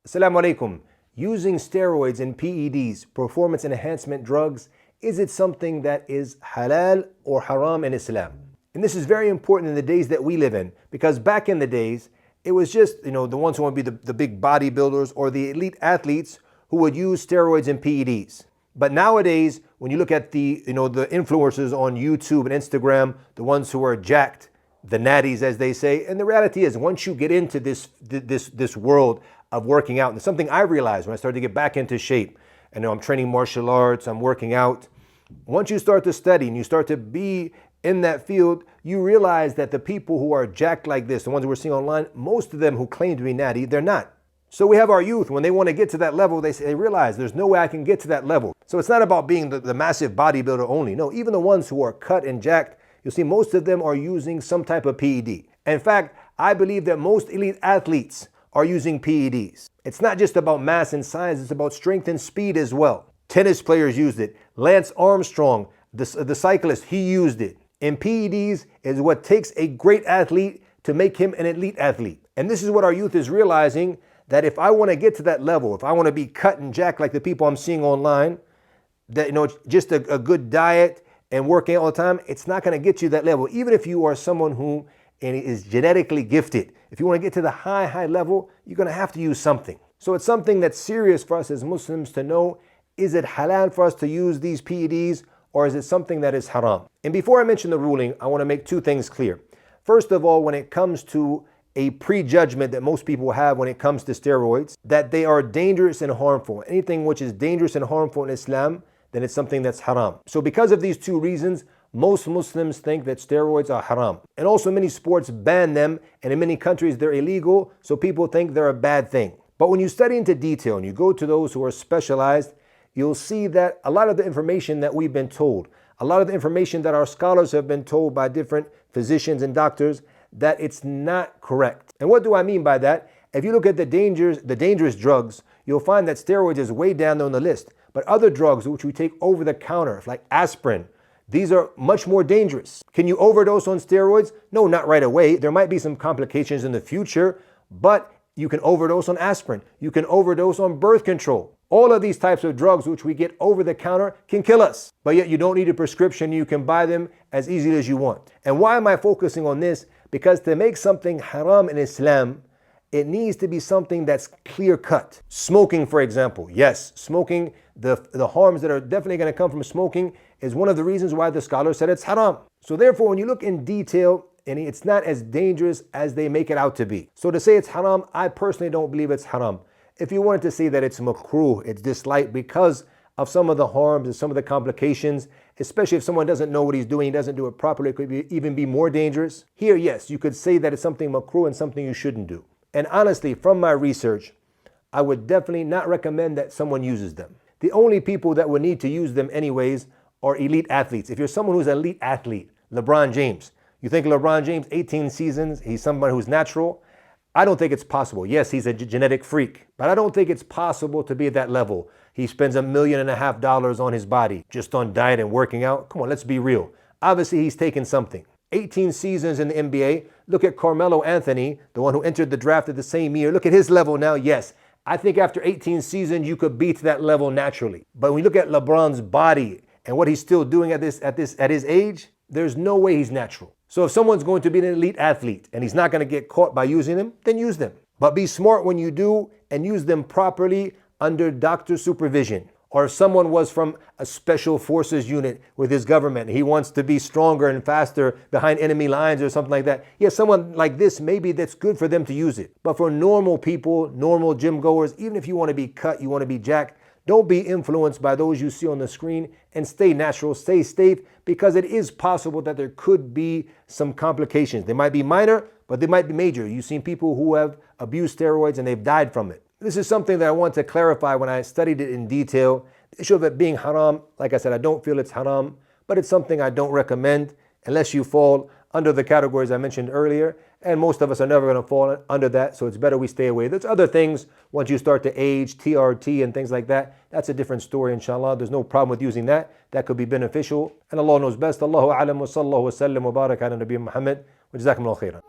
Assalamu alaikum. Using steroids and PEDs, performance enhancement drugs, is it something that is halal or haram in Islam? And this is very important in the days that we live in, because back in the days, it was just, the ones who want to be the big bodybuilders or the elite athletes who would use steroids and PEDs. But nowadays, when you look at the influencers on YouTube and Instagram, the ones who are jacked, the natties as they say, and the reality is once you get into this world of working out, and it's something I realized when I started to get back into shape, and I'm training martial arts, I'm working out. Once you start to study and you start to be in that field, you realize that the people who are jacked like this, the ones we're seeing online, most of them who claim to be natty, they're not. So we have our youth, when they want to get to that level, they realize there's no way I can get to that level. So it's not about being the massive bodybuilder only. No, even the ones who are cut and jacked, you'll see most of them are using some type of PED. In fact, I believe that most elite athletes are using PEDs. It's not just about mass and size, it's about strength and speed as well. Tennis players used it. Lance Armstrong, the cyclist, he used it. And PEDs is what takes a great athlete to make him an elite athlete. And this is what our youth is realizing, that if I want to get to that level, if I want to be cut and jacked like the people I'm seeing online, that just a good diet and working all the time, it's not going to get you that level. Even if you are someone who is genetically gifted, if you want to get to the high level, you're going to have to use something. So it's something that's serious for us as Muslims to know, is it halal for us to use these PEDs or is it something that is haram? And before I mention the ruling, I want to make two things clear. First of all, when it comes to a prejudgment that most people have when it comes to steroids, that they are dangerous and harmful. Anything which is dangerous and harmful in Islam, then it's something that's haram. So because of these two reasons, most Muslims think that steroids are haram. And also many sports ban them, and in many countries they're illegal, so people think they're a bad thing. But when you study into detail and you go to those who are specialized, you'll see that a lot of the information that we've been told, a lot of the information that our scholars have been told by different physicians and doctors, that it's not correct. And what do I mean by that? If you look at the dangerous drugs, you'll find that steroids is way down on the list. But other drugs which we take over the counter, like aspirin, these are much more dangerous. Can you overdose on steroids? No, not right away. There might be some complications in the future, but you can overdose on aspirin. You can overdose on birth control. All of these types of drugs which we get over the counter can kill us. But yet you don't need a prescription. You can buy them as easily as you want. And why am I focusing on this? Because to make something haram in Islam, it needs to be something that's clear cut. Smoking, for example. Yes, smoking, the harms that are definitely going to come from smoking is one of the reasons why the scholars said it's haram. So therefore, when you look in detail, and it's not as dangerous as they make it out to be. So to say it's haram, I personally don't believe it's haram. If you wanted to say that it's makruh, it's disliked because of some of the harms and some of the complications, especially if someone doesn't know what he's doing, he doesn't do it properly, it could even be more dangerous. Here, yes, you could say that it's something makruh and something you shouldn't do. And honestly, from my research, I would definitely not recommend that someone uses them. The only people that would need to use them anyways are elite athletes. If you're someone who's an elite athlete, LeBron James, you think LeBron James, 18 seasons, he's somebody who's natural? I don't think it's possible. Yes, he's a genetic freak, but I don't think it's possible to be at that level. He spends $1.5 million on his body, just on diet and working out. Come on, let's be real. Obviously, he's taken something. 18 seasons in the NBA. Look at Carmelo Anthony, the one who entered the draft at the same year. Look at his level now. Yes, I think after 18 seasons, you could beat that level naturally. But when you look at LeBron's body and what he's still doing at his age, there's no way he's natural. So if someone's going to be an elite athlete and he's not going to get caught by using them, then use them. But be smart when you do and use them properly under doctor supervision. Or if someone was from a special forces unit with his government, he wants to be stronger and faster behind enemy lines or something like that. Yeah, someone like this, maybe that's good for them to use it. But for normal people, normal gym goers, even if you want to be cut, you want to be jacked, don't be influenced by those you see on the screen and stay natural, stay safe, because it is possible that there could be some complications. They might be minor, but they might be major. You've seen people who have abused steroids and they've died from it. This is something that I want to clarify when I studied it in detail. The issue of it being haram, like I said, I don't feel it's haram, but it's something I don't recommend unless you fall under the categories I mentioned earlier, and most of us are never going to fall under that, so it's better we stay away. There's other things, once you start to age, TRT and things like that, that's a different story, inshallah. There's no problem with using that. That could be beneficial, and Allah knows best. Allahu a'lam wa sallallahu wa sallam wa barak ala nabiyyina Muhammad wa jazakumullahu khairan.